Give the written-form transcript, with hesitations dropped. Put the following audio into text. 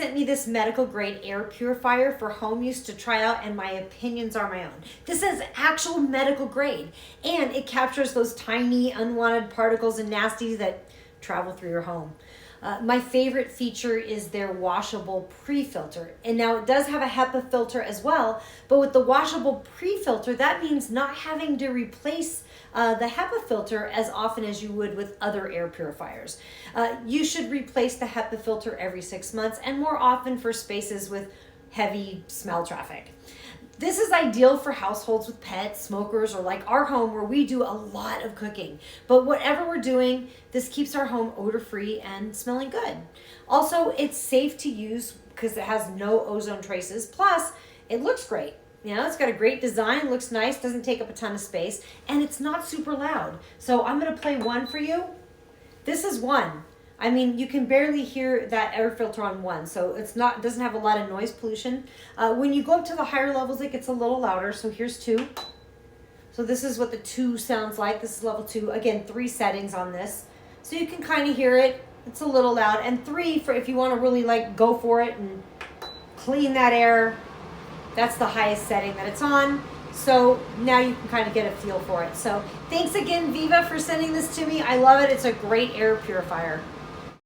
sent me this medical grade air purifier for home use to try out, and my opinions are my own. This is actual medical grade, and it captures those tiny unwanted particles and nasties that travel through your home. My favorite feature is their washable pre-filter. And now it does have a HEPA filter as well, but with the washable pre-filter, that means not having to replace the HEPA filter as often as you would with other air purifiers. You should replace the HEPA filter every 6 months and more often for spaces with heavy smell traffic. This is ideal for households with pets, smokers, or like our home where we do a lot of cooking. But whatever we're doing, this keeps our home odor-free and smelling good. Also, it's safe to use because it has no ozone traces. Plus, it looks great. You know, it's got a great design, looks nice, doesn't take up a ton of space, and it's not super loud. So I'm gonna play one for you. This is one. I mean, you can barely hear that air filter on one, so it doesn't have a lot of noise pollution. When you go up to the higher levels, it gets a little louder. So here's 2. So this is what the 2 sounds like. This is level 2. Again, 3 settings on this. So you can kind of hear it. It's a little loud. And 3 for if you want to really like go for it and clean that air. That's the highest setting that it's on. So now you can kind of get a feel for it. So thanks again, Veva, for sending this to me. I love it. It's a great air purifier.